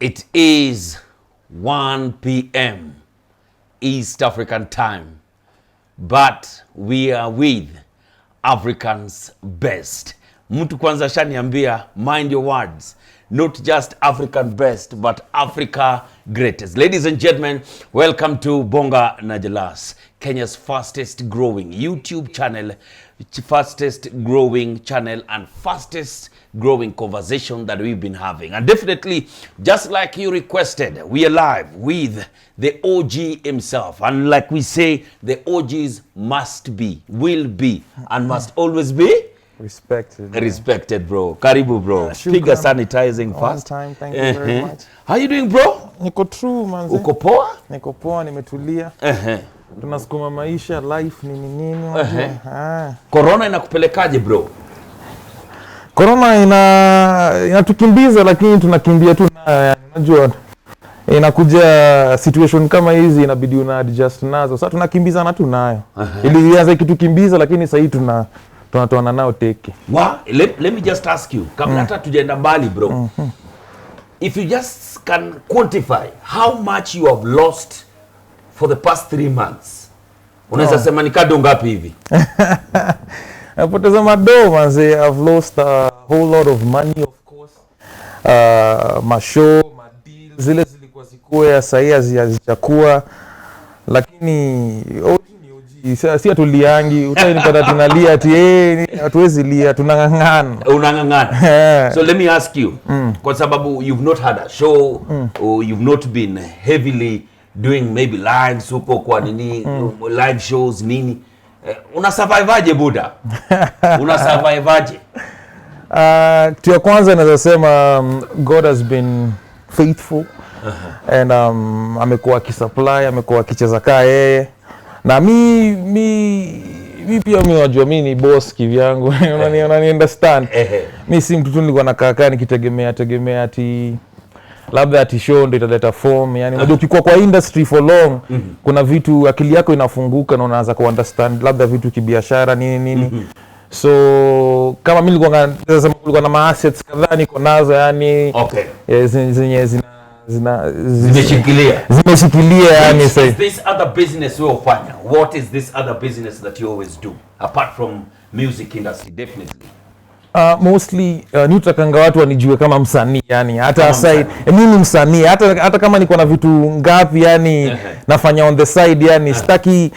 It is 1 p.m. East African time, but we are with Africans best. Mtu kwanza shaniambia, mind your words, not just African best, but Africa greatest. Ladies and gentlemen, welcome to Bonga na Jalas, Kenya's fastest growing YouTube channel, fastest growing channel and fastest growing conversation that we've been having. And definitely, just like you requested, we are live with the OG himself. And like we say, the OGs must be, will be, and must always be respected. Respected, bro. Karibu, bro. Finger sanitizing fast. Time, thank you very much. How you doing, bro? Niko true, manze. Uko poa? Niko poa, nimetulia. Tunasukuma maisha, life nini. Corona inakupelekaje, bro? Corona inatukimbiza, lakini tunakimbia tu na unajua. Inakuja situation kama hizi inabidi una adjust nazo. Sasa tunakimbizana tu nayo. Ilianza kitukimbiza, lakini sasa hivi tunatoana nao teke. Let me just ask you, kabla hata tujaenda mbali, bro. If you just can quantify how much you have lost for the past 3 months. Unaweza sema ni kado ngapi hivi? Napoteza mado, manze. I've lost a whole lot of money, of course. Mashow, madeals, zile zilikuwa zikuwa, sasa hazijakuwa. Lakini si atuliangi, utanipata tunalia ati hatuwezi lia, tunang'ang'ana. Unang'ang'ana. So let me ask you, kwa sababu you've not had a show, or you've not been heavily doing maybe lives huko kwa nini, live shows nini, unasurviveaje buda? Unasurviveaje? Kitu ya kwanza naweza sema God has been faithful. And amekuwa akisupply, amekuwa akicheza kaa yeye. Na mi pia unajua mimi ni boss kivyangu. Unani understand? Mimi si mtu tu nilikuwa nakaa nikitegemea ati labda ati show ndio italeta form. Yani unajua ukikuwa kwa industry for long, kuna vitu akili yako inafunguka na unaanza ku understand labda vitu kibiashara nini. So kama mimi nilikuwa na assets kadhaa niko nazo, yani zenye zimeshikilia yani. Is this other business wewe ufanya? What is this other business that you always do apart from music industry? Definitely mostly nitakanga watu wanijue kama msanii, yani hata aside mimi msanii, hata kama niko na vitu ngapi yani nafanya on the side, yani staki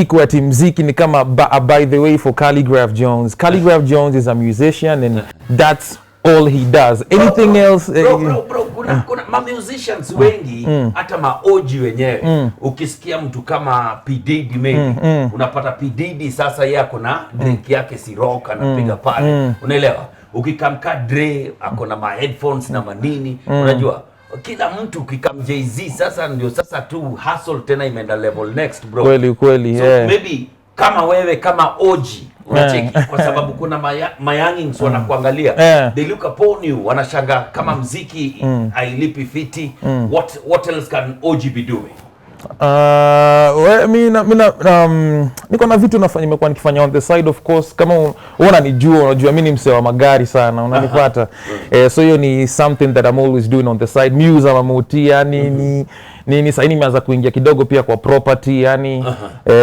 kwa muziki ni kama by the way for Khaligraph Jones. Khaligraph Jones is a musician and that's all he does. Anything else bro, kuna musicians wengi hata maoji wenyewe. Ukisikia mtu kama P Diddy maybe unapata P Diddy sasa yako na drink yake si rock anapiga pale, unaelewa? Ukikamka Dre ako na ma headphones na manini, unajua kila mtu kikam Jay-Z sasa ndio sasa tu hustle tena imeenda level next, bro. Kweli so maybe kama wewe kama OG unacheki kwa sababu kuna mayangings wanakuangalia, they look upon you, wanashanga kama mziki hailipi fiti. What else can OG be doing? Niko na vitu nimekuwa nikifanya on the side, of course. Kama unajua mimi ni msee wa magari sana, unanipata. So hiyo ni something that I'm always doing on the side. Music ama moti, yani ni sasa nimeanza kuingia kidogo pia kwa property, yani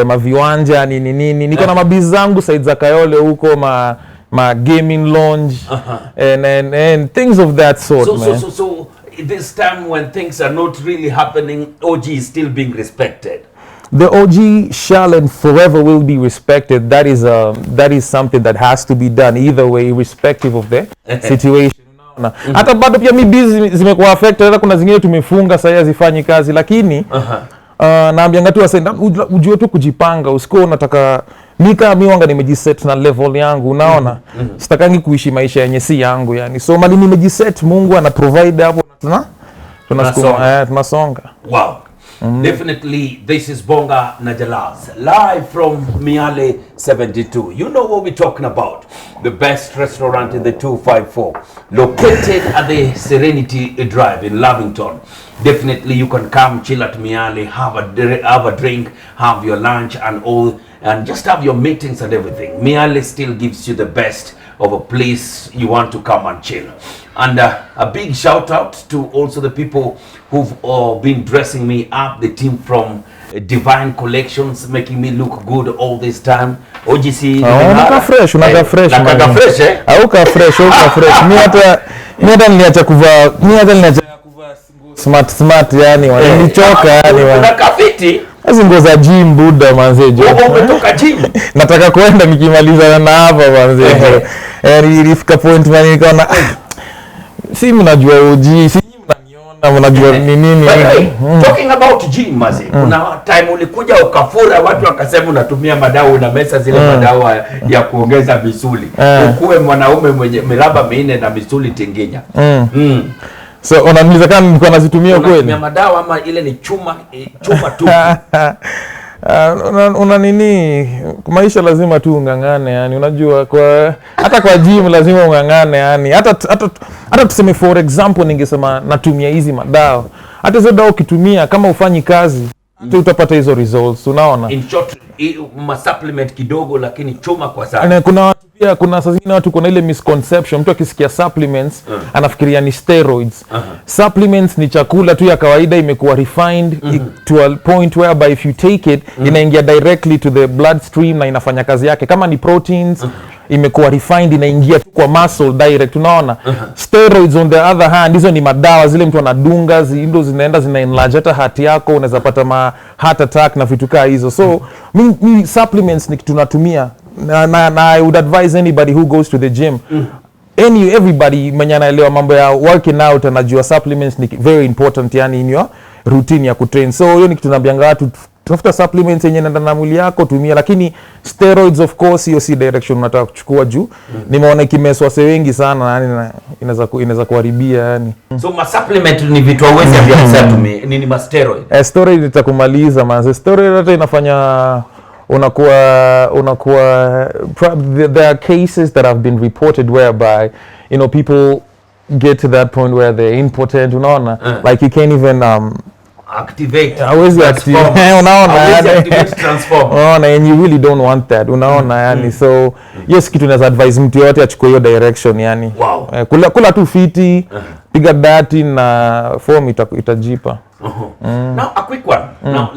maviwanja nini. Niko na mabizi zangu side za Kayole huko, ma gaming lounge and things of that sort, man. So this time when things are not really happening, OG is still being respected. The OG shall and forever will be respected. That is something that has to be done either way, irrespective of the situation. Hata bado pia mi busy zimekuwa affected. Hata kuna zingine tumefunga sasa hazifanyi kazi, lakini naambianga tu wasenda ujue tu kujipanga. Usiko unataka mimi wanga nimejiset na level yangu, unaona. Sitakangi kuishi maisha yenye si yangu, yani. So mali nimejiset, Mungu ana provide hapo, tunasonga. Wow. Definitely, this is Bonga na Jalas, live from Miale 72. You know what we're talking about. The best restaurant in the 254, located at the Serenity Drive in Lavington. Definitely, you can come chill at Miale, have a drink, have your lunch and all, and just have your meetings and everything. Miale still gives you the best of a place you want to come and chill. And a big shout out to also the people who've been dressing me up, the team from Divine Collections, making me look good all this time. OGC, unaka fresh, unaka fresh. Unaka fresh, eh? Auka fresh, auka fresh. Mimi hata niliacha kuvaa smart yani, nilichoka yani. Unaka fiti. Hizo nguo za gym buda manze jo. Umetoka gym? Nataka kwenda nikimaliza na hapa manze. Ilifika point mani nikaona si mnajua OG, si mnaniona mnajua ni nini. Talking about gym mazi, kuna time ulikuja ukafura watu wakasema unatumia madawa, una mesa zile madawa ya kuongeza misuli. Ukuwe mwanaume mwenye miraba minne na misuli tinginya. So unaniuliza kama nilikuwa nazitumia kweli? Unatumia madawa ama ile ni chuma tu? Una nini, maisha lazima tu ungangane yani, unajua hata kwa gym lazima ungangane yani, hata tuseme for example ningesema natumia hizi madawa, hata hizo dawa ukitumia kama ufanyi kazi utapata hizo results, unaona. In short, supplement kidogo lakini chuma kwa sana. Kuna saa zingine watu kuna ile misconception, mtu akisikia supplements anafikiria ni steroids. Supplements ni chakula tu ya kawaida imekuwa refined to a point whereby if you take it inaingia directly to the bloodstream na inafanya kazi yake. Kama ni proteins imekuwa refined inaingia tu kwa muscle direct, unaona. Steroids on the other hand, hizo ni madawa zile mtu anadunga, hizo zinaenda zina enlarge hata heart yako, unaweza pata heart attack na vitu kama hizo. So mi supplements ni kitu natumia na I would advise anybody who goes to the gym, everybody mwenye anaelewa mambo ya working out anajua supplements ni very important yani in your routine ya kutrain. So hiyo ni kitu naambianga watu, tafuta supplements yenye inaendana na mwili yako tumia, lakini steroids of course hiyo si direction unataka kuchukua juu. Nimeona kimeswa wase wengi sana yani inaweza kuharibia yani. So ma supplement ni vitu hauwezi ambia nini ma steroid? Steroid itakumaliza man. Steroid hata inafanya unakuwa there are cases that have been reported whereby people get to that point where they're impotent, unaona. Like you can't even activate, transform, unaona, and you really don't want that, unaona yani. So yes, kitu naweza advise mtu yote achukue hiyo direction yani. Kula tu fiti, piga dati na form itajipa. Now a quick one. Now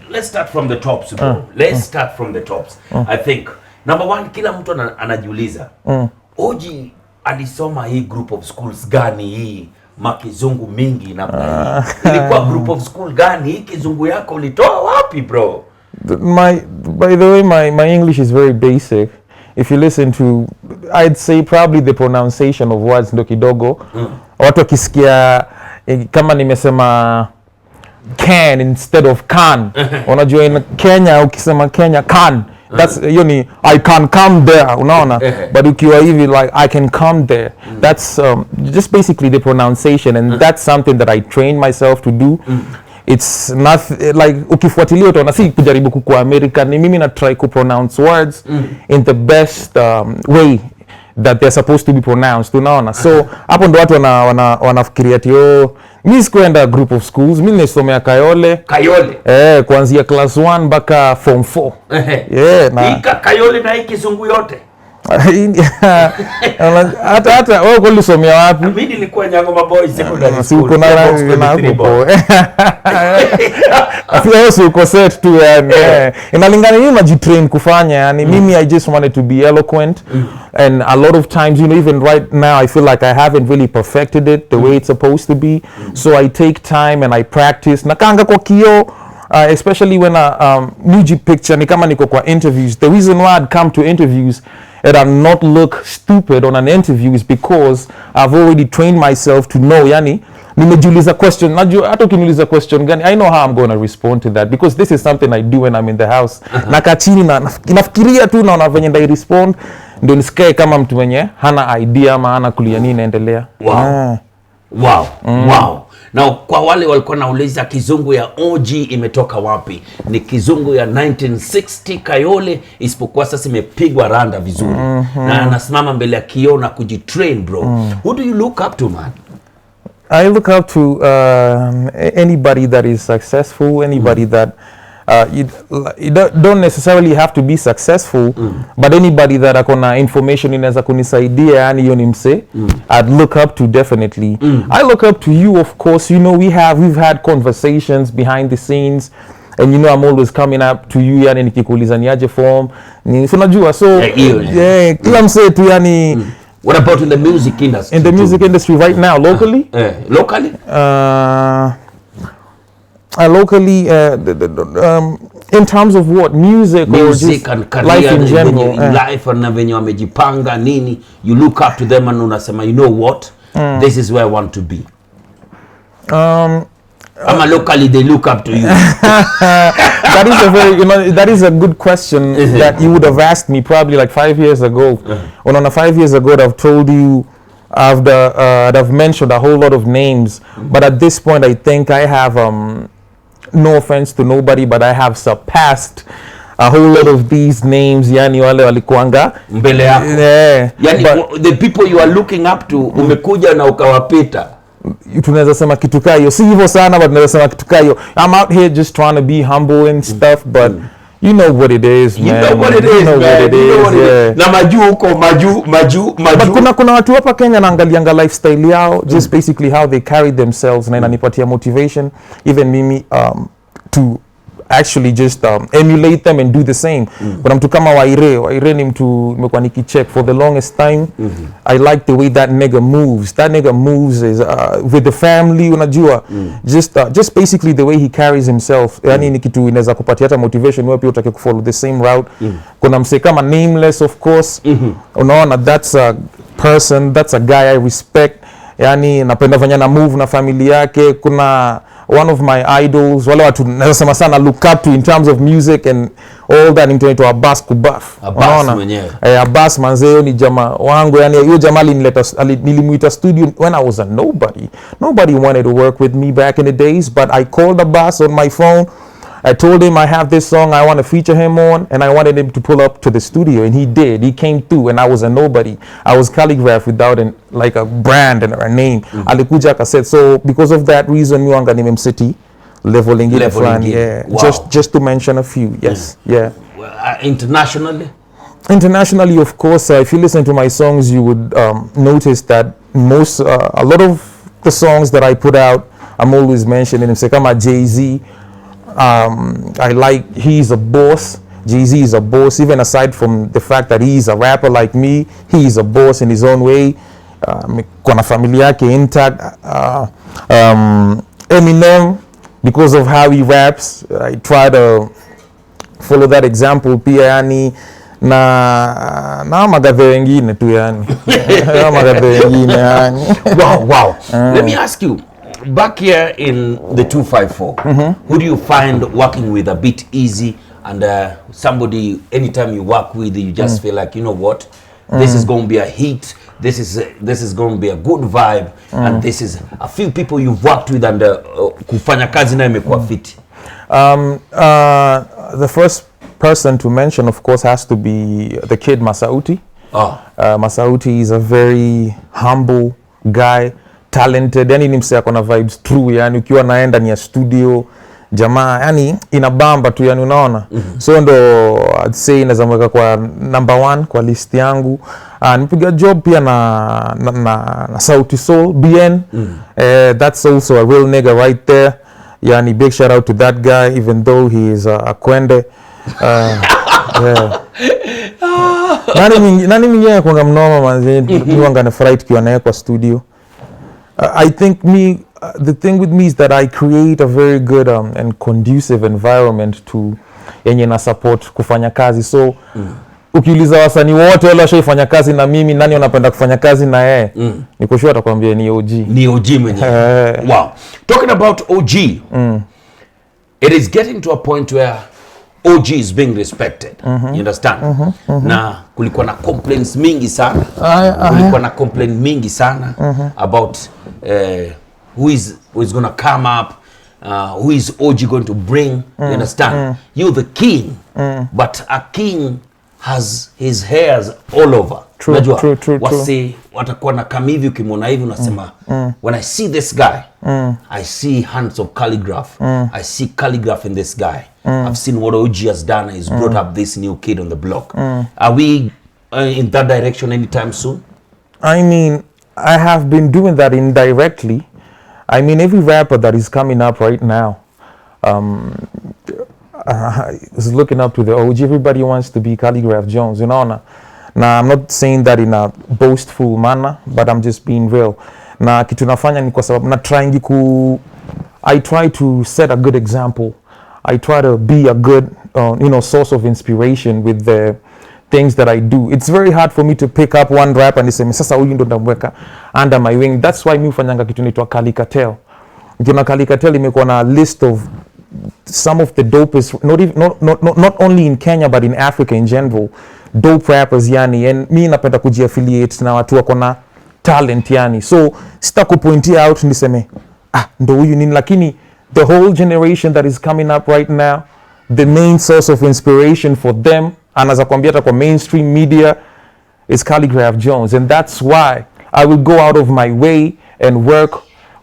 let's start from the tops, bro. Let's start from the tops. I think number one, kila mtu anajiuliza OG alisoma hii group of schools gani hii makizungu mingi na ilikuwa group of school gani hii kizungu yako ulitoa wapi bro? By the way, my English is very basic. If you listen to, I'd say probably the pronunciation of words ndo kidogo. Watu wakisikia kama nimesema can instead of can. Unajua in Kenya ukisema Kenya can, that's ni I can come there, unaona. But ukiwa hivi like I can come there, that's just basically the pronunciation, and that's something that I train myself to do. It's not like ukifuatilia utaona si kujaribu kukua American, ni mimi na try ku pronounce words in the best way that they're supposed to be pronounced, unaona. So hapo ndo watu wanafikiria ati mimi sikuenda group of schools, mimi nimesomea Kayole. Kuanzia class 1 mpaka form 4. Na Kayole na hii kizungu yote. hata wewe ulisomea wapi? Mimi nilikuwa Nyangoma Boys Secondary School. Uko na hapo. Afia uko set tu yani. Inalingana nini unajitrain kufanya yani. Mimi I just wanted to be eloquent, and a lot of times even right now I feel like I haven't really perfected it the way it's supposed to be. So I take time and I practice. Nakanga kwa kio, especially when Muji picture ni kama niko kwa interviews. The reason why I'd come to interviews and I not look stupid on an interview is because I've already trained myself to know yani nimejiuliza question, najua hata ukiniuliza question gani I know how I'm going to respond to that, because this is something I do when I'm in the house. Nakaa chini na nafikiria tu naona venye ndai respond ndio nisikae kama mtu mwenye hana idea ama hana kulia nini inaendelea. Wow. Na kwa wale walikuwa nauliza kizungu ya OG imetoka wapi, ni kizungu ya 1960 Kayole, isipokuwa sasa imepigwa randa vizuri. Na anasimama mbele ya kioo na kujitrain bro. Who do you look up to, man? I look up to anybody that is successful, anybody that You don't necessarily have to be successful, but anybody that akona information inaweza kunisaidia, yani hiyo ni mse I'd look up to definitely. I look up to you, of course. You know, we've had conversations behind the scenes, and you know I'm always coming up to you, yani nikikuuliza niaje form ni unajua, so yeah, kila mse tu yani. What about in the music industry? In the music industry right now, locally? Locally? Locally, in terms of what? Music or just and career, life in general? Life and venye wamejipanga nini, you look up to them and unasema, you know what? This is where I want to be. Locally they look up to you. That is a very, that is a good question that you would have asked me probably like 5 years ago. When on 5 years ago, I've told you, I've mentioned a whole lot of names, but at this point, I think I have, no offense to nobody, but I have surpassed a whole lot of these names. Yani wale walikuanga mbele yako. Yeah. Yani the people you are looking up to, umekuja na ukawapita. Tunaweza sema kitu kayo, si hivyo sana, but tunaweza sema kitu kayo. I'm out here just trying to be humble and stuff, but you know what it is, man. You know what it is, man. Na maju. But kuna watu hapa Kenya naangalianga lifestyle yao, just basically how they carry themselves, na inanipatia motivation, even mimi to actually just emulate them and do the same. But mtu kama Waire ni mtu nimekuwa nikicheck for the longest time. I like the way that nigga moves. That nigga moves is with the family, unajua. Just basically the way he carries himself. Yani ni kitu inaweza kupatia hata motivation wewe pia utake kufollow the same route. Kuna mse kama Nameless, of course. Unaona, that's a person, that's a guy I respect. Yani napenda vanya na move na familia yake. Kuna one of my idols, wale watu nasema sana look up to in terms of music and all that, into Abbas Kubaf. Abbas mwenyewe. Abbas manzeo ni jamaa wangu, yani hiyo jamaa nilimuita studio when I was a nobody. Nobody wanted to work with me back in the days, but I called Abbas on my phone. I told him I have this song I want to feature him on, and I wanted him to pull up to the studio, and he did. He came through, and I was a nobody. I was Khaligraph without like a brand and a name. Alikuja akasaid, so because of that reason, miwanga nimemseti level ingine fulani. Yeah. Wow. Just to mention a few. Yes. Yeah. Internationally? Internationally, of course, if you listen to my songs, you would notice that a lot of the songs that I put out, I'm always mentioning him. Say, kama Jay-Z. I like, he's a boss. Jay-Z is a boss, even aside from the fact that he's a rapper like me, he's a boss in his own way. Kuna familia yake intact. Eminem, because of how he raps, I try to follow that example pia, yani na magadhe wengine tu yani. Magadhe wengine yani. Wow. Let me ask you, back here in the 254, who do you find working with a bit easy, and somebody anytime you work with, you just feel like, you know what, this is going to be a hit, this is going to be a good vibe, and this is a few people you've worked with and kufanya kazi na imekuwa fit? The first person to mention, of course, has to be the kid Masauti. Masauti is a very humble guy, talented, yani ni mse akona vibes true, yani ukiwa naenda ni ya studio jamaa, yani inabamba tu, yani unaona. So ndo I'd say inaweza mweka kwa number 1 kwa list yangu. Nipiga job pia na Sauti Soul BN. That's also a real nigga right there. Yani big shout out to that guy, even though he is a kwende. Yeah. Nani mwingine kwa mnoma manzi niwanga na fright kiwa naye kwa studio. I think the thing with me is that I create a very good and conducive environment to yenye na support kufanya kazi. So ukiuliza wasanii wote wale washaifanya kazi na mimi, nani wanapenda kufanya kazi na yeye, niko sure atakwambia ni OG. Ni OG mwenyewe. Wow. Talking about OG, it is getting to a point where OG is being respected. You understand? Na kulikuwa na complaints mingi sana. Kulikuwa na complaint mingi sana about who is going to come up, who is OG going to bring. You understand? You're the king, but a king has his hairs all over. True, Unajua, true, true, wasi watakuwa na kama hivi ukimwona hivi unasema when I see this guy I see hands of Khaligraph. I see Khaligraph in this guy. I've seen what OG has done. He's brought up this new kid on the block. Are we in that direction anytime soon? I mean, I have been doing that indirectly. I mean, every rapper that is coming up right now is looking up to the OG. Everybody wants to be Khaligraph Jones, you know. Now, I'm not saying that in a boastful manner, but I'm just being real. Na kitu nafanya ni kwa sababu I try to set a good example. I try to be a good, source of inspiration with the things that I do. It's very hard for me to pick up one rap and niseme sasa huyu ndo ndamweka under my wing. That's why mi hufanyanga kitu naitwa Khalicartel. Juna Khalicartel imekuwa na list of some of the dopest, not only in Kenya but in Africa in general, dope rappers yani, and mi napenda kujiaffiliate na watu wako na talent yani, so sita kupointia out niseme ndo huyu nini, lakini the whole generation that is coming up right now, the main source of inspiration for them, anaza kuambia hata kwa mainstream media, is Khaligraph Jones. And that's why I will go out of my way and work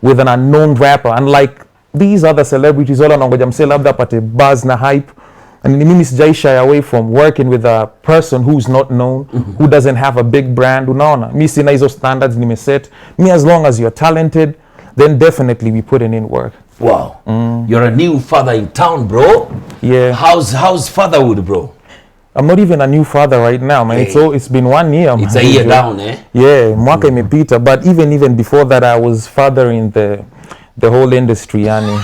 with an unknown rapper, unlike these other celebrities wala nangoja mse labda apate buzz na hype. And mimi sijai shy away from working with a person who's not known, who doesn't have a big brand. Unaona, mi sina hizo standards nimeset. Me, as long as you're talented, then definitely we putting in work. Wow. You're a new father in town, bro. Yeah. How's fatherhood, bro? I'm not even a new father right now, man. Hey. It's been 1 year. It's a year down, eh? Yeah, mwaka imepita. But even before that, I was fathering the whole industry, yani.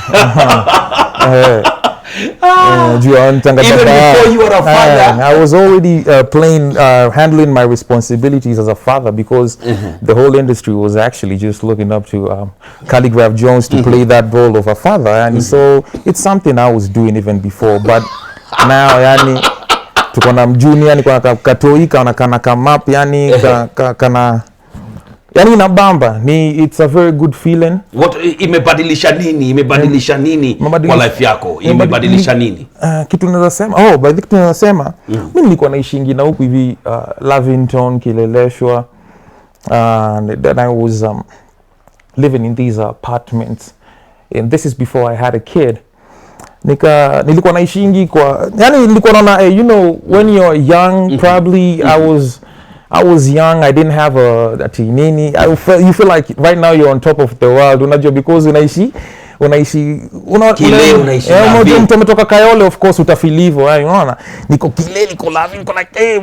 Even before you were a father, I was already handling my responsibilities as a father, because the whole industry was actually just looking up to Khaligraph Jones to play that role of a father, and so it's something I was doing even before, but now yani tuko na mjuni yani kwa katoi kana come up yani kana yani nabamba ni, it's a very good feeling. What imebadilisha nini kwa life yako? Imebadilisha nini? Kitu naweza sema, by the kitu naweza sema, mimi nilikuwa naishingi na huku hivi Lavington, Kileleshwa, and then I was living in these apartments, and this is before I had a kid. Nilikuwa naishingi kwa yani nilikuwa naona when you're young, probably I was young, I didn't have a tinini. You feel like right now you're on top of the world, unajua, because unaishi unajua mtu ametoka Kayole, of course utafilivo, unaona, niko kile niko lavi niko like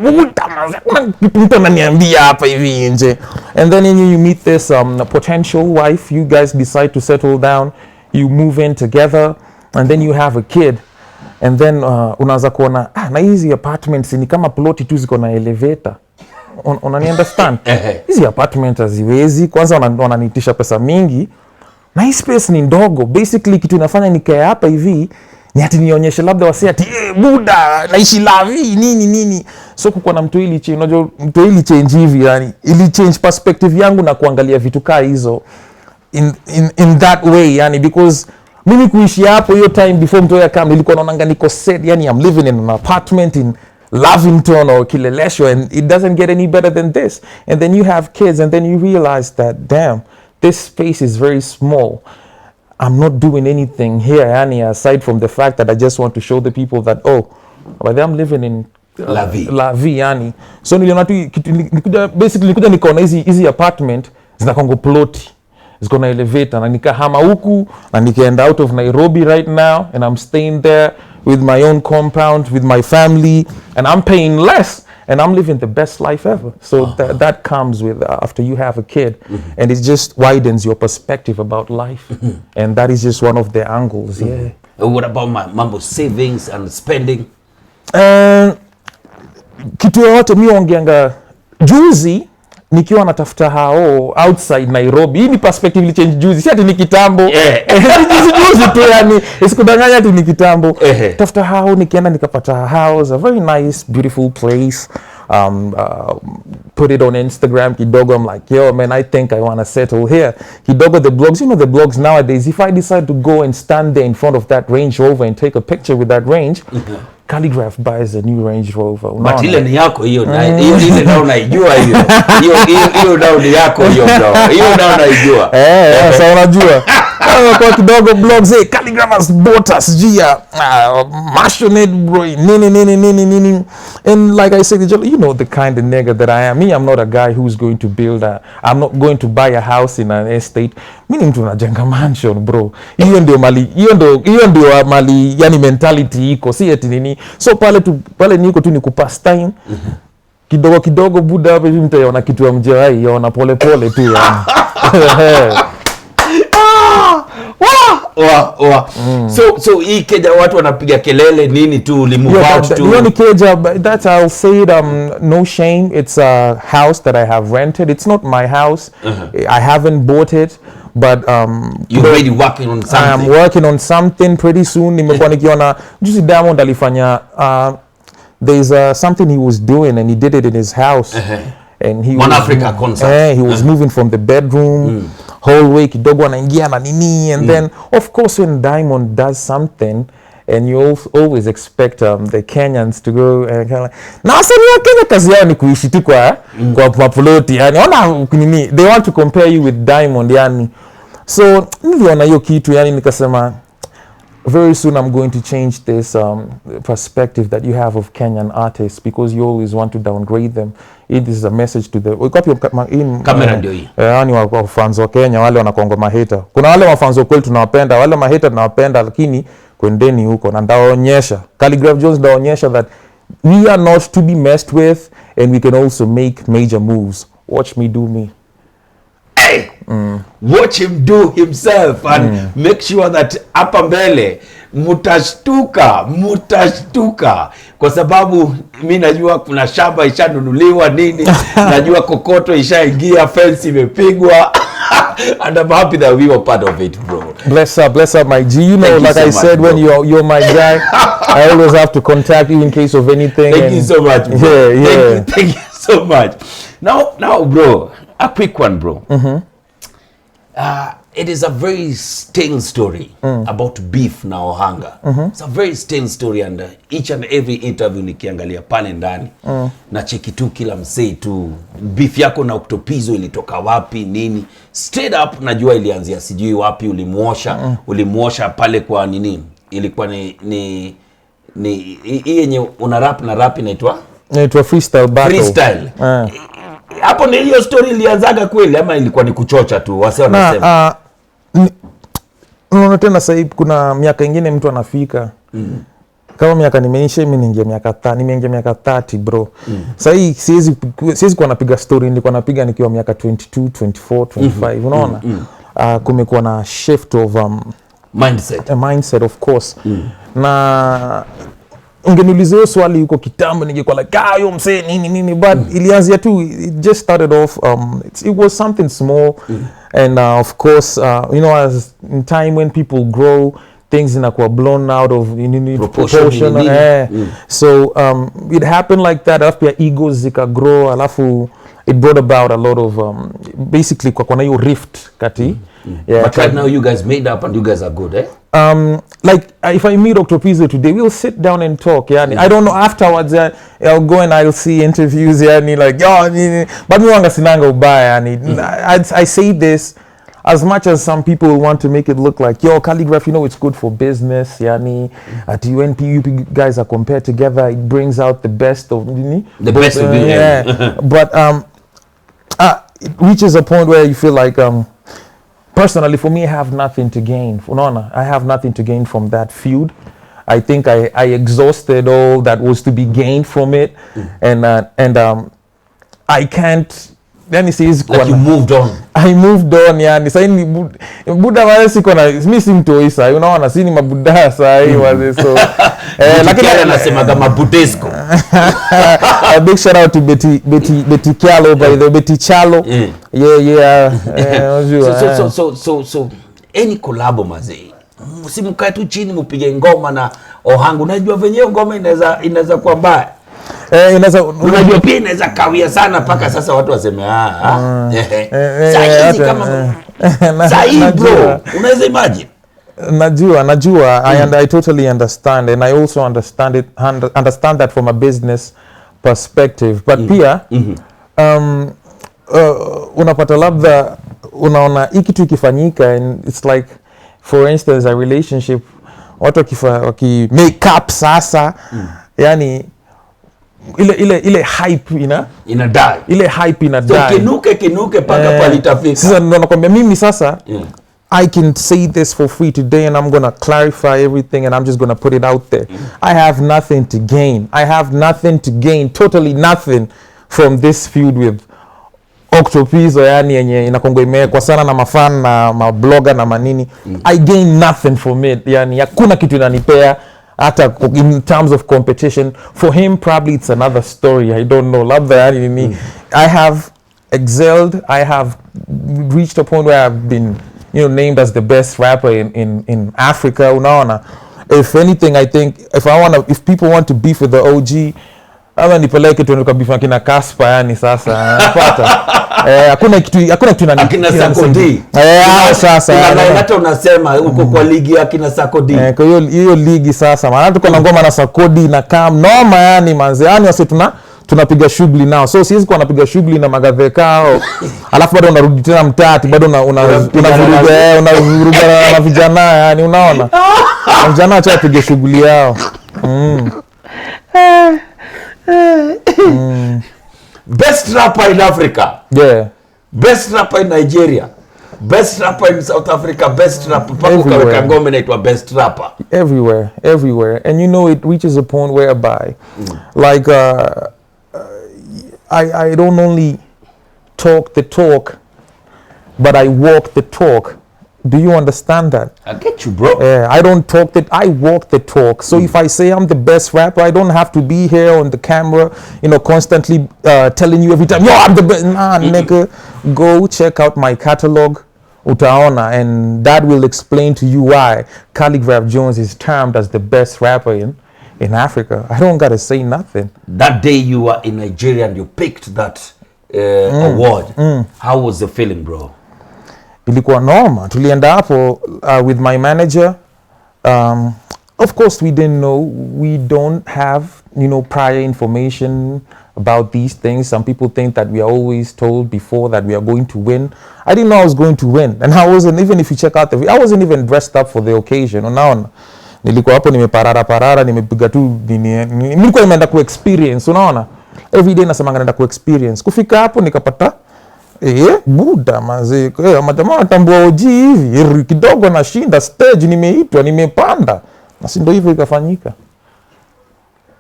mtu ananiambia hapa hivi nje, and then you meet this potential wife, you guys decide to settle down, you move in together, and then you have a kid, and then unaanza kuona na hizi apartments ni kama ploti tu ziko na elevator. Unani understand? Hizi apartment haziwezi, kwanza wananiitisha pesa mingi na hii space ni ndogo. Basically kitu inafanya nikae hapa hivi ni ati nionyeshe labda wasi ati buda naishi lavi nini. So kuko na mtu ili change, unajua mtu ili change hivi yani, ili change perspective yangu na kuangalia vitu kaa hizo in that way yani, because mimi kuishi hapo hiyo time before mtu ya kama nilikuwa naona niko set yani, I'm living in an apartment in Lavington or Kileleshwa, and it doesn't get any better than this. And then you have kids, and then you realize that, damn, this space is very small. I'm not doing anything here, yani, aside from the fact that I just want to show the people that, but I'm living in La Vie, yani. So nikuja nikaona hizi apartment zinakongo ploti, ziko na elevator, na nikahama huku na nikaenda out of Nairobi right now, and I'm staying there with my own compound, with my family, and I'm paying less, and I'm living the best life ever. So that comes with after you have a kid, and it just widens your perspective about life, and that is just one of the angles. Yeah. What about my mambo savings and spending? Kitu yote mi ongeanga juzi nikiwa natafuta hao outside Nairobi. Hii ni perspective li change juzi, si ati ni kitambo. Juzi tu yani, isikudanganya ati ni kitambo. Tafuta hao, nikienda nikapata house, a very nice beautiful place. Put it on Instagram kidogo. I'm like, yo man, I think I want to settle here. Kidogo the blogs, the blogs nowadays, if I decide to go and stand there in front of that Range Rover and take a picture with that range, Khaligraph buys a new Range Rover. But ile ni yako hiyo, ile ndio unaijua hiyo. Hiyo ndio ni yako hiyo bro. Hiyo ndio unaijua. Sasa unajua. Kwa kidogo blogs Khaligraph has bought us Gia Mashionate bro nini. And like I said, you know the kind of nigga that I am. Me, I'm not a guy who's going to I'm not going to buy a house in an estate. Mimi mtu najenga mansion bro. Hiyo ndio mali yani mentality iko si eti nini. So pale niko tu ni kupass time. Kidogo buda hapo mtaona kitu ya mjai yaona pole tu yani. So hii keja watu wanapiga kelele nini tu limove out tu. You know keja, that I'll say it, no shame. It's a house that I have rented. It's not my house. I haven't bought it, but you're already working on something. I am working on something pretty soon. Nimekuwa nikiona juzi Diamond alifanya there's something he was doing and he did it in his house. And he Africa concert. He was moving from the bedroom hallway kidogo anaingia na nini, and then of course when Diamond does something and you always expect the Kenyans to go and kind of like, na wasanii wa Kenya kazi yao ni kuishi tu kwa ploti yani, ona nini, they want to compare you with Diamond yani. So niliona hiyo kitu yani nikasema very soon I'm going to change this perspective that you have of Kenyan artists, because you always want to downgrade them. It is a message to the camera ndio hii. Yani wa fans wa Kenya wale wanakongo maheta. Kuna wale wa fans wa kweli tunawapenda, wale maheta tunawapenda, lakini kwendeni huko na ndaonyesha. Khaligraph Jones ndaonyesha that we are not to be messed with and we can also make major moves. Watch me do me. Hey, watch him do himself and make sure that hapa mbele mutashtuka kwa sababu mimi najua kuna shamba ishanunuliwa nini. Najua kokoto ishaingia, fence imepigwa. And I'm happy that we were part of it, bro. Bless up my G. You know, Thank like you so I said, much, when you're my guy, I always have to contact you in case of anything. Thank you so much, bro. Yeah. Thank you so much. Now, bro, a quick one, bro. It is a very stale story about beef na Ohanga. It's a very stale story, and each and every interview nikiangalia pale ndani na cheki tu kila msee tu beef yako na Octopizzo ilitoka wapi nini. Straight up najua ilianzia sijui wapi, ulimuosha pale kwa nini, ilikuwa ni hii yenye una rap na rap inaitwa freestyle battle. Freestyle. Hapo ni hiyo story ilianzaga kweli ama ilikuwa ni kuchocha tu wase wanasema? Unaona tena sasa kuna miaka ingine mtu anafika. Kama miaka nimeisha mimi nimeingia miaka 30 bro. Sasa hii siwezi kuwa napiga story nilikuwa napiga nikiwa miaka 22, 24, 25 unaona? Kumekuwa na shift of mindset of course. Na ungeniulizia swali huko kitambo ningekuwa like yo msee nini but ilianzia tu, it just started off it was something small and of course you know, as in time when people grow things inakuwa blown out of proportion. So it happened like that, alafu pia egos zikagrow, alafu it brought about a lot of basically kwa hiyo rift kati. But right now you guys made up and you guys are good, eh? Like if I meet Octopizzo today, we'll sit down and talk. Yani, I don't know afterwards. I'll go and I'll see interviews. Yani, like but me wanga sinanga ubaya. Yani, I say this as much as some people want to make it look like Khaligraph, you know, it's good for business. Yani, at UNP, you guys are compared together. It brings out the best of the best of you. Yeah. But it reaches a point where you feel like personally, for me, I have nothing to gain. I have nothing to gain from that feud. I think I exhausted all that was to be gained from it, and I can't. Then he says, like you moved on. I moved on. Yani sasa ni Buddha wale siko na mimi simtoisa. Unaona si ni mabuddha sasa hii wale so. Lakini anasema kama Buddhisco. A big shout out to Betty Kyalo by the Betty Chalo. Yeah. So any collab mazee. Msimkae tu chini mpige ngoma na Ohanga. Unajua venyewe ngoma inaweza kuwa mbaya. Unajua pia inaweza kawia sana paka sasa watu waseme sasa hizi kama sasa hii bro unaweza imagine Najua. I totally understand, and I also understand that from a business perspective. But pia unapata labda unaona hiki tu ikifanyika, and it's like, for instance, a relationship, watu waki make up sasa, yani ile hype ina die. Ile hype ina die. So kinuke paka palitafika. Sasa ndo nakwambia mimi sasa, I can say this for free today, and I'm going to clarify everything, and I'm just going to put it out there. I have nothing to gain. Totally nothing from this feud with Octopizo, yani yenye inakongo imewekwa sana na mafan na mablogger na manini. I gain nothing from it. Yani hakuna kitu inanipea hata in terms of competition. For him probably it's another story. I don't know. Labda yani ni I have excelled. I have reached a point where I've been named as the best rapper in Africa. Unaona, if anything, I think if people want to beef with the OG, ama nipeleke tu beef na kina Kaspa, yani sasa napata hakuna kitu akina Sakodi. Sasa hata unasema uko kwa ligi akina Sakodi. Kwa hiyo ligi sasa, maana tuko na ngoma na Sakodi na Kam noma, yani manze, yani wasi tunapiga shughuli nao, so siwezi kuwa napiga shughuli na magadhekao alafu bado unarudi tena mtati, bado unavuruga na vijana, yani unaona vijana acha apige shughuli yao. Best rapper in Africa, best rapper in Nigeria, best rapper in South Africa, best rapper paka ngoma inaitwa best rapper everywhere, and it reaches a point whereby like I don't only talk the talk, but I walk the talk. Do you understand that? I get you, bro. I don't talk that, I walk the talk. So if I say I'm the best rapper, I don't have to be here on the camera, constantly telling you every time, yo, I'm the best. Nah, nigga, go check out my catalog, utaona, and that will explain to you why Khaligraph Jones is termed as the best rapper in Africa. I don't gotta say nothing. That day you were in Nigeria and you picked that award, how was the feeling, bro? Ilikuwa normal. Tulienda hapo with my manager. Of course we didn't know. We don't have, prior information about these things. Some people think that we are always told before that we are going to win. I didn't know I was going to win. And I wasn't, even if you check out I wasn't even dressed up for the occasion. Unaona. Nilikuwa hapo nimeparara, nimepiga tu nilikuwa nimeenda ku experience, unaona? Every day nasema naenda ku experience. Kufika hapo nikapata buda maze, majamaa watambua OG hivi, kidogo nashinda stage, nimeitwa, nimepanda. Na si ndio hivyo ikafanyika.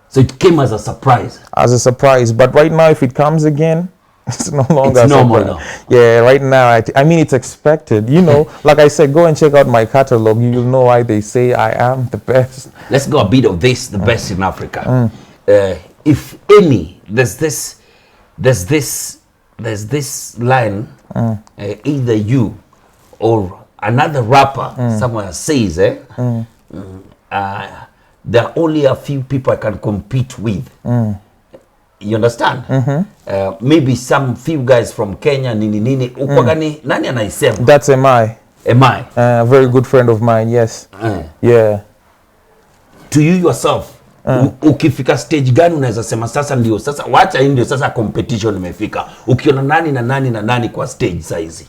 So it came as a surprise. As a surprise, but right now if it comes again, it's no longer it's normal now. Yeah, right now I mean it's expected. Like I said, go and check out my catalog. You'll know why they say I am the best. Let's go a bit of this, the best in Africa. If any, there's this line, either you or another rapper somewhere says, there are only a few people I can compete with. You understand? Maybe some few guys from Kenya, nini. Nani anaisema? That's Emai. A very good friend of mine, yes. Yeah. To you yourself, ukifika stage gani unaweza sema sasa ndio sasa wacha hii ndio sasa competition imefika, ukiona nani na nani kwa stage size?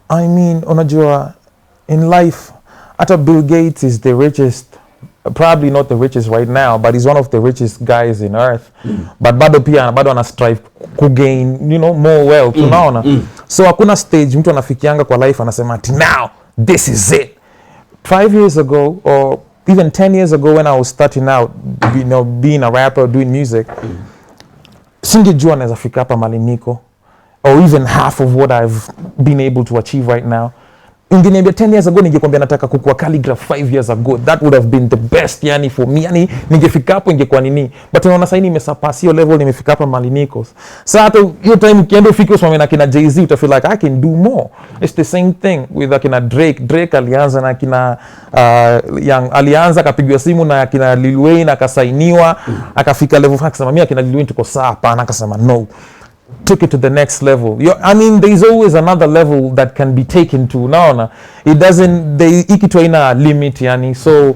I mean, unajua in life hata Bill Gates is the richest, probably not the richest right now, but he's one of the richest guys in earth. But bado ana strive ku gain, more wealth, unaona. So hakuna stage mtu anafikianga kwa life anasema ati now this is it. 5 years ago or even 10 years ago when I was starting out, being a rapper, doing music, singejua naweza fika hapa mali niko, or even half of what I've been able to achieve right now. Ungeniambia 10 years ago ningekwambia nataka kukua Khaligraph 5 years ago, that would have been the best, yani for me, yani ningefika hapo ingekuwa nini. But unaona sasa nimesurpass hiyo level, nimefika hapa mali niko. Sasa hata hiyo time ukienda ufike usimame na kina Jay-Z, uta feel like I can do more. It's the same thing with akina Drake alianza na kina alianza akapigwa simu na kina Lil Wayne akasainiwa, akafika level fulani akasema mimi akina Lil Wayne tuko sawa, hapana, akasema no. took it to the next level. I mean, there's always another level that can be taken to. Naona it doesn't, ikitu ina limit yani, so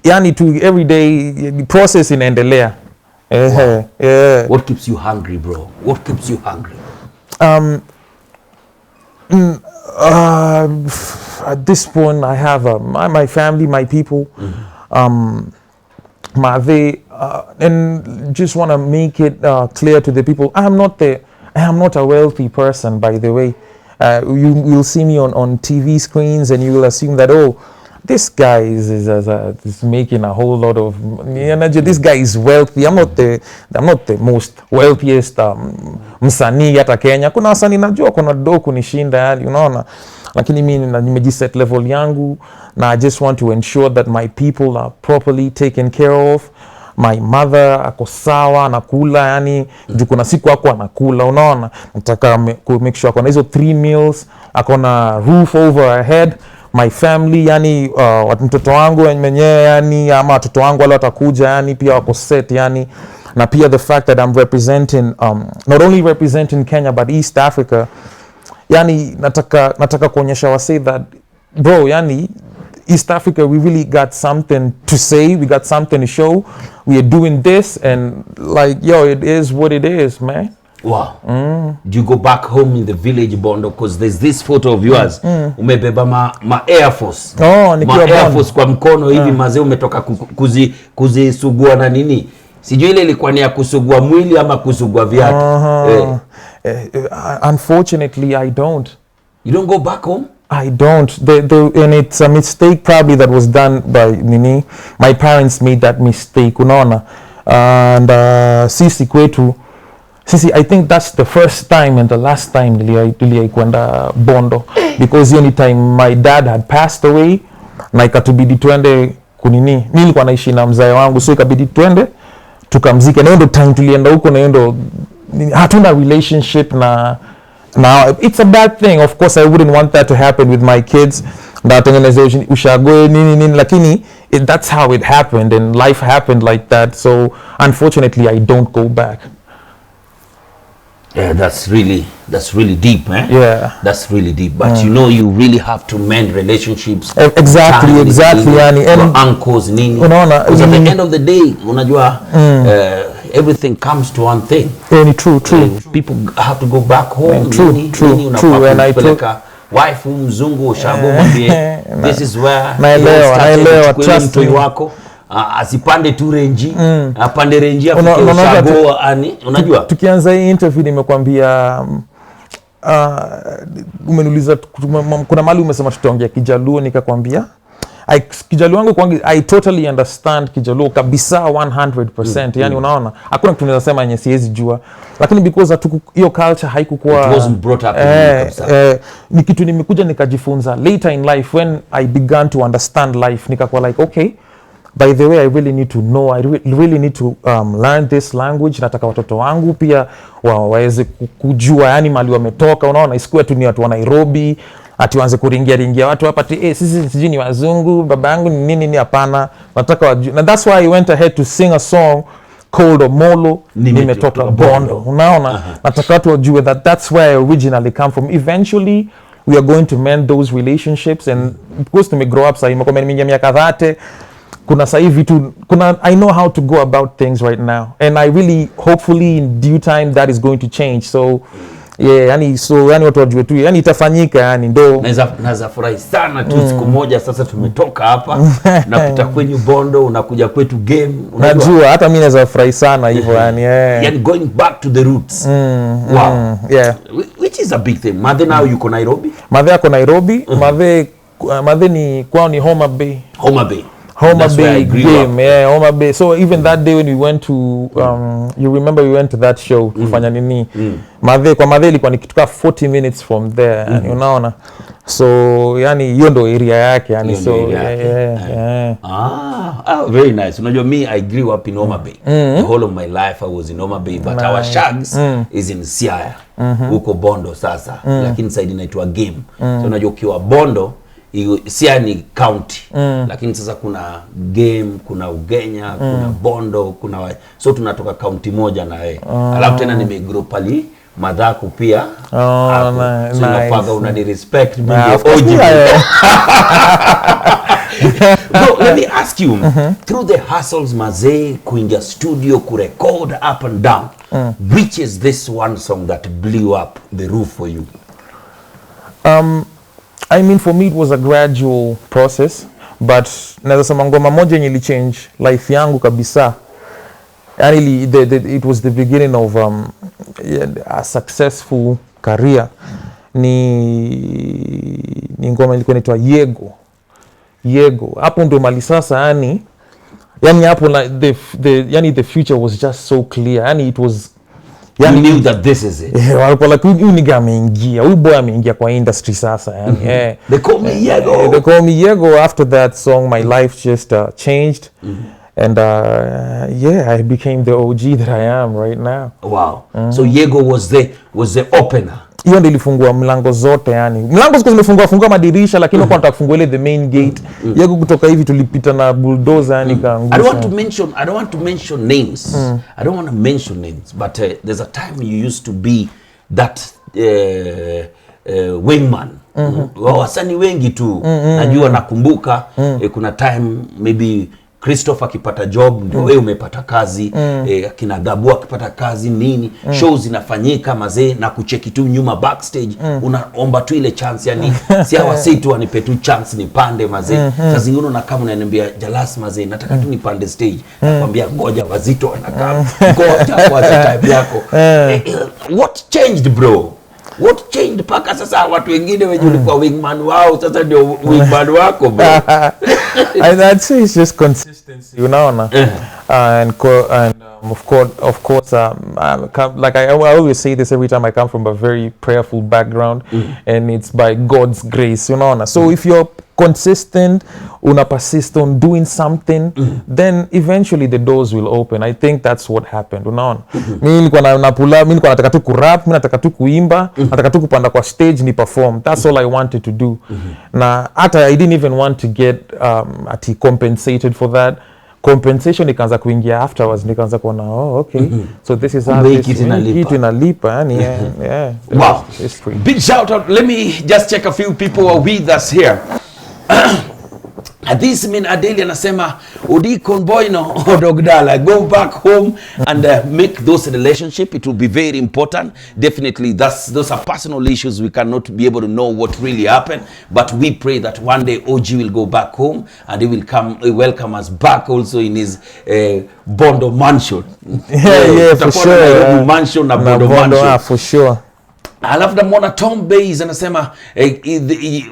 yani to every day the process inaendelea. Wow. Yeah. What keeps you hungry, bro? What keeps you hungry? At this point, I have my family, my people, and just want to make it clear to the people. I am not a wealthy person, by the way. You'll see me on TV screens, and you will assume that, oh, this guy is making a whole lot of energy. This guy is wealthy. I'm not the most wealthiest msanii hata Kenya. Kuna wasanii najua kuna do kunishinda yani, unaona. Lakini mimi nimejiset level yangu, na I just want to ensure that my people are properly taken care of. My mother ako sawa, anakula yani, juu kuna siku ako anakula, unaona. Nataka make sure akona hizo 3 meals, akona roof over her head. My family yani, mtoto wangu mwenyewe yani, ama watoto wangu wale watakuja yani pia wako set yani, na pia the fact that I'm representing not only representing Kenya but East Africa yani, nataka kuonyesha wase that bro yani, East Africa, we really got something to say, we got something to show, we are doing this, and like, yo, it is what it is, man. Wow. Do you go back home in the village, Bondo? Because there's this photo of yours. Umebeba ma Air Force. Oh, ma Air Force kwa mkono hivi mazee, umetoka kuzisugua na nini? Sijui ile ilikuwa ni ya kusugua mwili ama kusugua viatu. Unfortunately, I don't. You don't go back home? I don't. And it's a mistake probably that was done by Nini. My parents made that mistake, unaona. And sisi kwetu, I think that's the first time and the last time niliwahi kwenda Bondo, because any time my dad had passed away, na ikatubidi twende kunini. Mimi nilikuwa naishi na mzee wangu, so ikabidi twende tukamzike, na ndo time tulienda huko, na ndo hatuna relationship na it's a bad thing. Of course, I wouldn't want that to happen with my kids. Ndatengeneze ushagoe nini, lakini that's how it happened, and life happened like that. So unfortunately, I don't go back. Yeah, that's really deep, man. Yeah, that's really deep. But you know, you really have to mend relationships. Exactly. Yani, and uncles, nini. Because at the end of the day, unajua, everything comes to one thing. True. People have to go back home. True. And I took wife mzungu ushago mwambie this is where naelewa trust mtu wako. Asipande tu renji, apande renji afike ushago ani, unajua. Tukianza hii interview nimekwambia umeniuliza kuna mali umesema tutaongea Kijaluo, nikakwambia Kijaluo wangu kwangu I totally understand Kijaluo kabisa 100%. Yani unaona hakuna kitu tunaweza sema yenye siwezi jua, lakini because hiyo culture haikuwa, it wasn't brought up in ni kitu nimekuja nikajifunza later in life when I began to understand life, nikakuwa like okay, by the way, I really need to know, I really need to learn this language. Nataka watoto wangu pia waweze kujua yani mali wametoka, unaona, isikuwe tu ni watu wa Nairobi ati waanze kuringia watu hapa ati sisi sijui ni wazungu, babangu ni nini, hapana. Nataka wajue. Na that's why I went ahead to sing a song called Omolo nimetoka Bondo, unaona. Nataka watu wajue that that's where I originally come from. Eventually we are going to mend those relationships, and because to me grow up, sasa imekuwa miaka 30, kuna sasa hivi tu I know how to go about things right now, and I really hopefully in due time that is going to change. So yeah, yani watu wajue tu yani itafanyika, yani ndo naweza furahi sana tu siku moja sasa tumetoka hapa napita kwenye Bondo unakuja kwetu game, unajua hata mimi naweza furahi sana hivyo yani yani going back to the roots. Wow. Yeah, which is a big thing. Mother now yuko Nairobi? Mother yako Nairobi. Mother ni kwao ni Homa Bay game. Yeah, Homa Bay. So even that day when we went to you remember we went to that show kufanya nini, kwa Madhe ilikuwa ni kitu 40 minutes from there, yani unaona. So yani hiyo ndo area yake yani, so yeah. Very nice. Unajua me I grew up in Homa Bay. The whole of my life I was in Homa Bay, but our shags is in Siaya. Huko Bondo sasa, lakini side inaitwa Game. So unajua ukiwa Bondo Siaya ni county, lakini sasa kuna Game, kuna Ugenya, kuna Bondo, so tunatoka county moja na wewe. Alafu tena nimegrow madhaku pia. Nice. Unani respect me. Of course, yeah. Bro, let me ask you, through the hustles mazee, kuingia studio, kurecord up and down, which is this one song that blew up the roof for you? I mean, for me it was a gradual process, but naweza sema ngoma moja yenye ili change life yangu kabisa. Yani it was the beginning of a successful career. Ni ngoma ilikuwa inaitwa Yego. Hapo ndo mali sasa yani hapo the future was just so clear. Yani it was, you knew that this is it. Walikuwa like huyu nigga ameingia, huyu boy ameingia kwa industry sasa yani. They call me Yego. They call me Yego. After that song my life just changed. And I became the OG that I am right now. Wow. So Yego was the opener. Hiyo ndio ilifungua mlango zote yani. Mlango ziko zimefungua madirisha, lakini kwa nataka kufungua ile the main gate. Yego kutoka hivi tulipita na bulldozer yani kaangusha. I don't want to mention names. I don't want to mention names, but there's a time you used to be that wingman. Wasanii wengi tu. Najua nakumbuka kuna time maybe Christopher akipata job ndio wewe umepata kazi, kina Gabu akipata kazi nini, shows zinafanyika mazee na kucheki tu nyuma backstage, unaomba tu ile chance yani si hawa si tu wanipe tu chance nipande mazee. Sasa zingine na kama unaniambia Jalas mazee nataka tu nipande stage, nakwambia ngoja Wazito anakaa, ngoja kwa type yako. What changed bro? What changed paka sasa watu wengine wenye ulikuwa wingman wao sasa ndio wingman wako bro? I'd say it's just consistency, unaona. And of course like I always say this every time I come from a very prayerful background, and it's by God's grace, unaona. So if you're consistent, una persist on doing something, then eventually the doors will open. I think that's what happened, unaona. Mimi nilikuwa nataka tu kurap, mimi nataka tu kuimba, nataka tu kupanda kwa stage ni perform. That's all I wanted to do. Na hata I didn't even want to get compensated for that. Compensation ikaanza kuingia afterwards, nikaanza kuona okay, so this is how this inalipa yani. Wow, big shout out. Let me just check a few people who are with us here. This mean Adeli anasema Udi Conboy no Dogdala, go back home and make those relationship. It will be very important. Definitely those are personal issues. We cannot be able to know what really happened, but we pray that one day OG will go back home and he will welcome us back also in his Bondo mansion. For sure. Mansion na Bondo mansion. For sure. Alafu namwona Tom Bays anasema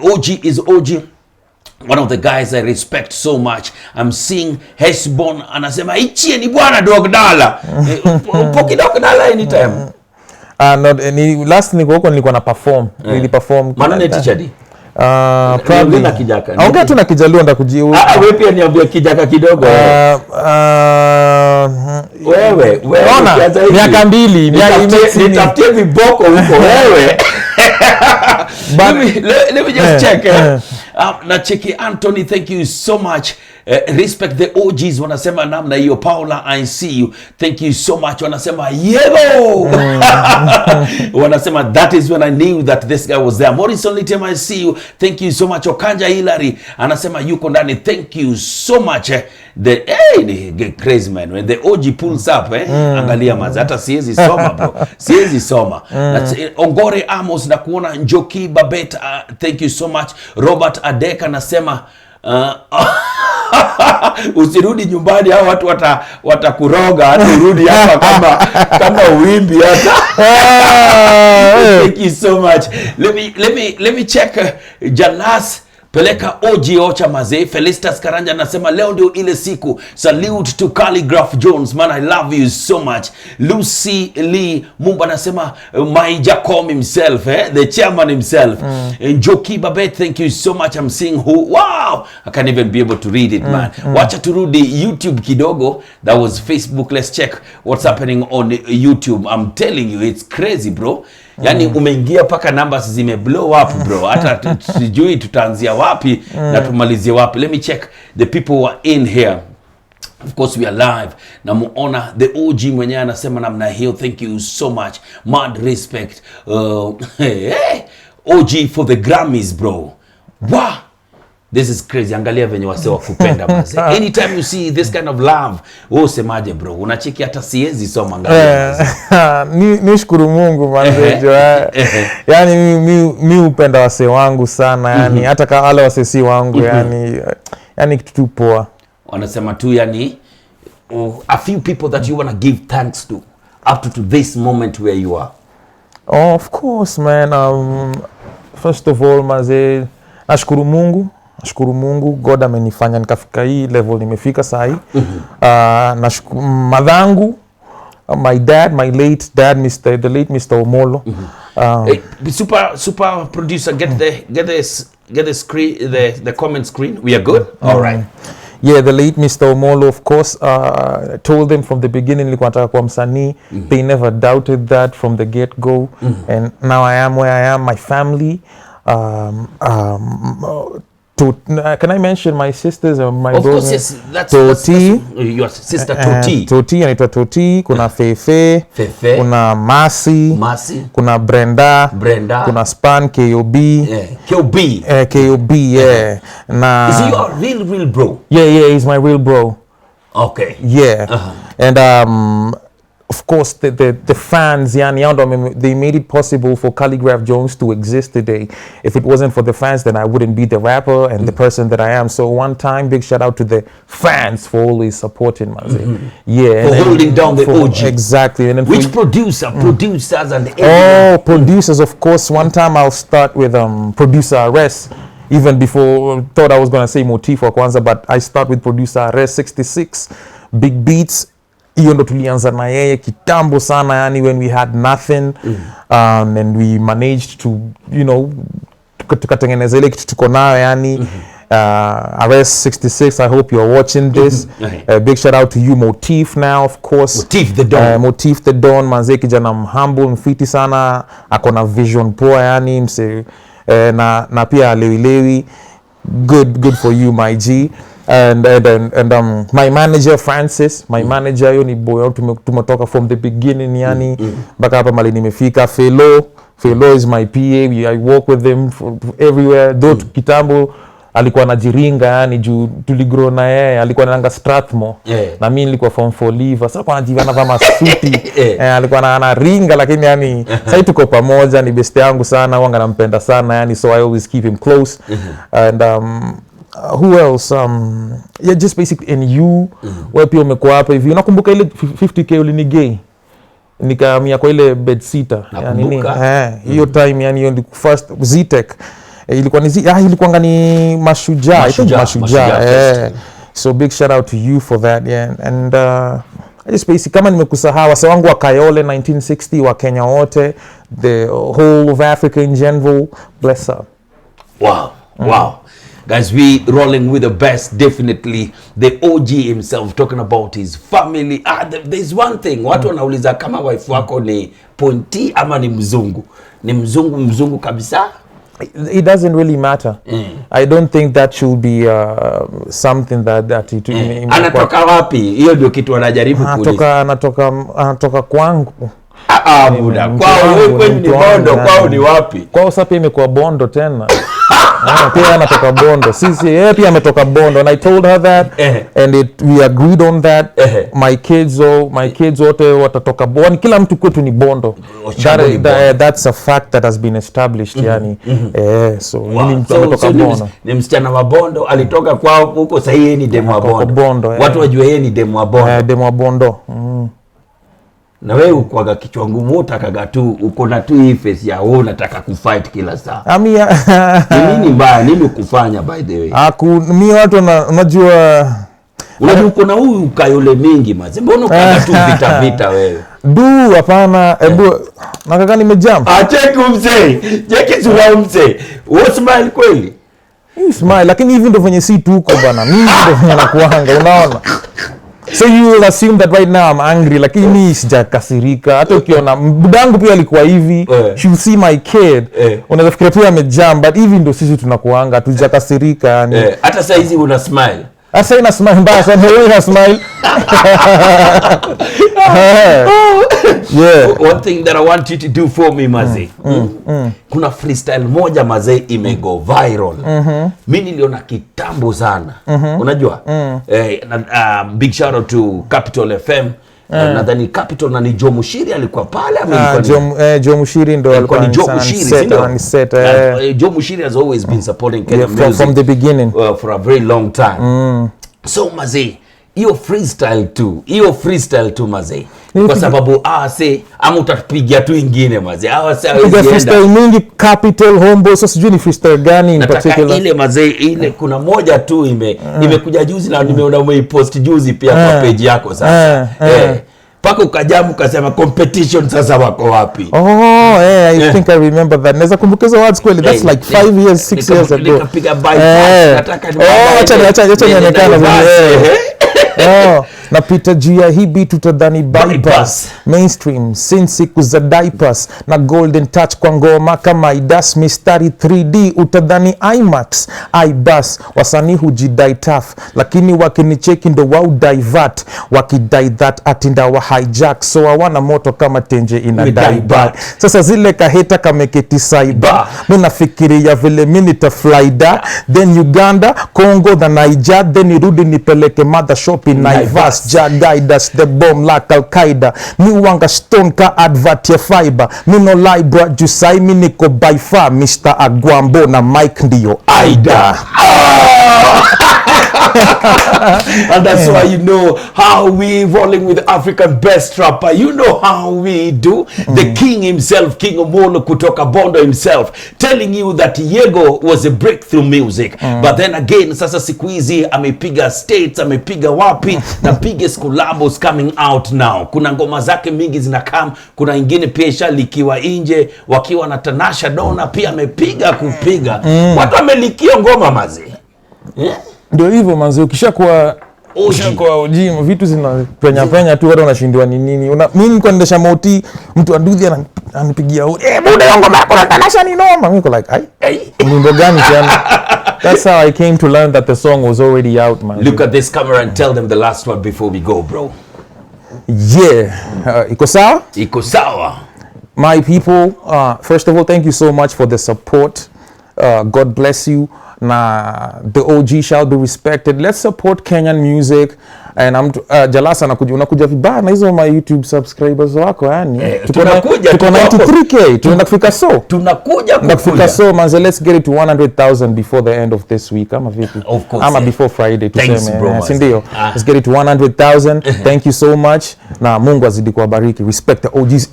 OG is OG. One of the guys I respect so much. I'm seeing Hesbon anasema ichie ni bwana Dogdala. Poki Dogdala anytime. Last niko huko nilikuwa na perform. Niliperform. Maana ni teacher di? Probably na Kijaka. Ongea tu na Kijaluo ndakujiu. Wewe pia niambia Kijaka kidogo. Wewe ona miaka 2 nitafutie viboko huko wewe. Let me just check. Na cheki Anthony, thank you so much. Respect the OGs wanasema namna hiyo. Paula, I see you, thank you so much. Wanasema Yego. Wanasema that is when I knew that this guy was there. Morrison Litem, I see you, thank you so much. Okanja Hilary anasema yuko ndani, thank you so much. The crazy man when the OG pulls up angalia maza hata siwezi soma bro, siwezi soma. Ongore Amos na kuona Njoki Babet, thank you so much. Robert Adeka anasema usirudi nyumbani hao watu watakuroga hata urudi hapa kama uimbi hata. Thank you so much. Let me check Jalas peleka OG Ocha mazee. Felicitas Karanja anasema leo ndio ile siku. Salute to Khaligraph Jones, man, I love you so much. Lucy Lee Mumba anasema my Jacom himself, the chairman himself. Njoki Babet, thank you so much. I'm seeing who, wow, I can't even be able to read it, man. Wacha turudi YouTube kidogo. That was Facebook. Let's check what's happening on YouTube. I'm telling you, it's crazy bro. Yani umeingia paka numbers zime blow up bro. Hata sijui tutaanzia wapi na tumalizie wapi. Let me check the people who are in here. Of course we are live. Na muona the OG mwenyewe anasema namna hiyo. Thank you so much. Mad respect. OG for the Grammys, bro. Wow. This is crazy. Angalia venye wase wa kupenda maze. Anytime you see this kind of love, wewe usemaje bro? Unacheki hata siezi soma angalia. Nishukuru Mungu manze. Yani mi upenda wase wangu sana yani hata kama wale wase si wangu yani kitu tu poa. Wanasema tu yani a few people that you want to give thanks to up to this moment where you are. Oh, of course man. First of all maze, nashukuru Mungu. God amenifanya nikafika hii level nimefika saa hii. Nashukuru madhangu, my late dad, the late Mr. Omolo. Hey, super producer, get the screen, the comment screen. We are good. All right. Yeah, the late Mr. Omolo, of course, told them from the beginning nilikuwa nataka kuwa msanii. They never doubted that from the get-go. And now I am where I am. My family. Can I mention my sisters and my brother? Of course, yes. That's your sister Toti. Toti anaitwa Toti, kuna Fefe, kuna Masi, kuna Brenda, kuna Span, KOB. KOB, yeah. Is he your real bro? Yeah, he's my real bro. Okay. Yeah. And of course, the fans, they made it possible for Khaligraph Jones to exist today. If it wasn't for the fans, then I wouldn't be the rapper and the person that I am. So one time, big shout out to the fans for always supporting Mazi. Yeah. For holding down the OG. Exactly. And then which producers and everyone? Oh, producers, of course. One time I'll start with producer Arrest. Even before, thought I was going to say Motif or Kwanzaa, but I start with producer Arrest 66. Big Beats. Hiyo ndo tulianza na yeye kitambo sana yani when we had nothing. And we managed to tukatengeneza ile kitu tuko nayo yani. Arrest 66, I hope you're watching this. Big shout out to you Motif now, of course. Motif the Don manze kijana humble mfiti sana, akona vision poa yani mse na pia lewi. Good for you my G. And my manager Francis, hiyo ni boy tumetoka from the beginning yani mpaka hapa mali nimefika. Felo is my PA. I work with him everywhere. Though kitambo alikuwa anajiringa yani juu tuligrow na yeye, alikuwa anaanga Strathmore na mimi nilikuwa form 4 leave. Sasa kwa anajivana kama suti alikuwa anaringa lakini yani sasa tuko pamoja, ni best yangu sana, wanga nampenda sana yani, so I always keep him close. And who else? Yeah, just basically in you. Wewe pia umekuwa hapa hivi. Unakumbuka ile 50k ulinigay? Nikamia kwa ile bed sitter. Yani hiyo time yani hiyo first Ztech. Ilikuwa ni Mashujaa. So big shout out to you for that. Yeah. And I just basically kama nimekusahau wasa wangu wa Kayole 1960 wa Kenya wote, the whole of Africa in general, bless up. Wow. Guys, we rolling with the best, definitely. The OG himself, talking about his family. There's one thing. Watu wanauliza kama wife wako ni Ponti ama ni mzungu. Ni mzungu kabisa? It doesn't really matter. I don't think that should be something that it anatoka wapi? Hiyo ndio kitu wanajaribu kuuliza. Anatoka kwangu. Buda. Kwao wewe kwenye ni Bondo, kwao ni wapi? Kwao sasa pia imekuwa Bondo tena. Pia anatoka Bondo. Sisi yeye pia ametoka Bondo, and I told her that and we agreed on that. My kids wote watatoka Bondo. Kila mtu kwetu ni Bondo. That's a fact that has been established yani. So yeye ametoka Bondo. Ni msichana wa Bondo, alitoka kwao huko, sasa yeye ni demu wa Bondo. Watu wajue yeye ni demu wa Bondo. Demu wa Bondo. Na wewe ukwaga kichwa ngumu, utakaga tu uko na tu hii face ya wewe unataka kufight kila saa. Nini mbaya, nini kufanya by the way? Mimi watu unajua uko na huyu Kayole mingi maze. Mbona ukaga tu vita wewe? Hapana, hebu nakaka nimejump. Cheki mzee. Cheki sura mzee. Wewe smile kweli? Smile, lakini hivi ndio venye si tuko bana. Mimi ndio venye nakuanga, unaona? So you will assume that right now I'm angry, lakini mimi sijakasirika. Hata ukiona budangu pia alikuwa hivi, you see my kid, unaweza fikiria pia amejump, but hivi ndio sisi tunakuanga, tujakasirika yani. Hata sasa hizi una smile. Asa ina smile mbaya sana, wewe ina smile. Yeah. One thing that I want you to do for me Mazee. Kuna freestyle moja Mazee imego viral. Mimi niliona kitambo sana. Unajua? Big shout out to Capital FM. Nadhani Capital na ni Joe Mushiri alikuwa pale Joe Mushiri ndo alikuwa ni Joe Mushiri. Joe Mushiri has always been supporting Kenya music from the beginning for a very long time. So Mazee, hiyo freestyle tu Mazee, kwa sababu ama utapigia tu ingine Mazee, freestyle mingi Capital Homeboy. So sijui ni freestyle gani in particular ile Mazee, ile kuna moja tu imekuja juzi na nimeona umeipost juzi pia kwa page yako sasa. Paka ukajamu ukasema competition sasa wako wapi? I think I remember that. Naweza kumbukiza words kweli, that's like 5 years 6 years ago. Nikapiga bypass, nataka acha nionekana vile. Napita juu ya hii beat utadhani bypass mainstream since siku za diapers na golden touch kwa ngoma kama idas mistari 3D utadhani IMAX ibus. Wasanii hujidai tough lakini wakinicheki ndo wao divert, wakidai that atinda wa hijack, so hawana moto kama tenje ina die back. Sasa zile kaheta kameketi cyber, mimi nafikiria vile mimi nitaflyda then Uganda Congo the Niger then nirudi nipeleke mother shop in Naivas. Guide us the bomb like Al-Qaeda. Mi wanga stone ka advert ya fiber. Mi no lie bro, jusai mi niko by far Mr. Agwambo na Mike ndiyo Aida. And that's why you know how we rolling with African best rapper. You know how we do. The king himself, King Omolo kutoka Bondo himself, telling you that Yego was a breakthrough music. But then again, sasa siku hizi amepiga states, amepiga wapi, na biggest collabos coming out now. Kuna ngoma zake mingi zinakam, kuna ingine pia ishalikiwa nje wakiwa na Tanasha Donna pia amepiga kupiga. Watu wamelikia ngoma Mazee. Ndio hivyo manzi, ukishakuwa OG vitu zinapenya tu, watu wanashindwa ni nini. Mimi kuendesha moti, mtu aduthi anipigia buda yangu mako na Tanasha ni noma. Mimi like wimbo gani tena? That's how I came to learn that the song was already out, man. Look at this camera and tell them the last one before we go, bro. Yeah, iko sawa? Iko sawa. My people, first of all, thank you so much for the support. God bless you. Na the OG shall be respected. Let's support Kenyan music. And I'm Jalasa unakuja vibaya na hizo my YouTube subscribers wako yani. Tuko 93k. Tunaenda kufika so manze, let's get it to 100,000 before the end of this week. Ama vipi? Of course. Ama before Friday tuseme. Sindio. Let's get it to 100,000. Thank you so much. Na Mungu azidi kuwabariki. Respect the OGs.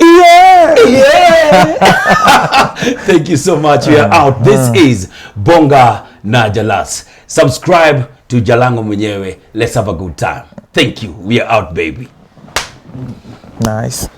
Thank you so much. We are out. This is Bonga na Jalas. Subscribe to Jalango mwenyewe. Let's have a good time. Thank you. We are out, baby. Nice.